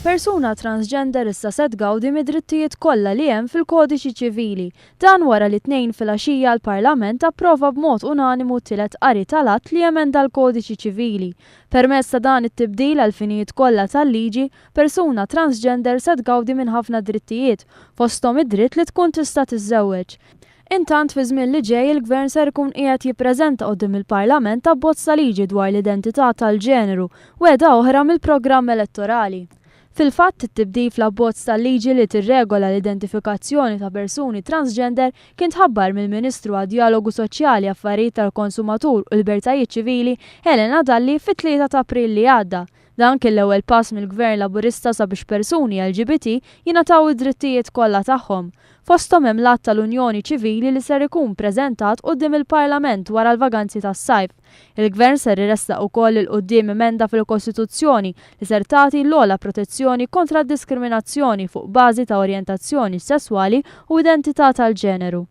Persuna transgender issa se tgawdi mid-drittijiet kollha li hemm fil-Kodiċi Ċivili. Dan wara li tnejn filgħaxija l-Parlament approva b'mod unanimu tielet qari tal-att li emenda l-Kodiċi Ċivili. Permezz ta' dan it-tibdil għal finijiet kollha tal-liġi, persuna transgender se tgawdi minn ħafna drittijiet, fosthom id-dritt li tkun tista' tiżżewweġ. Intant fi żmien li ġej il-Gvern ser ikun qiegħed jippreżenta quddiem il-Parlament abbozz ta' liġi dwar l-identità tal-ġeneru u għeda oħra mill-programm elettorali. Fil-fatt it-tibdil fl-abbozz tal-liġi li tirregola l-identifikazzjoni ta' persuni transgender kien tħabbar mill-Ministru għad-Dialogu Soċjali, Affarijiet tal-Konsumatur u l-Libertajiet Ċivili Elena Dalli fit-3 ta' April li għadda. Dan kien l-ewwel pass mill-Gvern Laburista sabiex persuni LGBT jingħataw id-drittijiet kollha tagħhom. Fosthom hemm l-att tal-Unjoni Ċivili li ser ikun ppreżentat quddiem il-Parlament wara l-vaganzi tas-sajf. Il-Gvern ser iressaq ukoll il quddiem emenda fil-Kostituzzjoni li ser tagħti l-ogħla protezzjoni kontra d-diskriminazzjoni fuq bażi ta' orjentazzjoni sesswali u identità tal-ġeneru.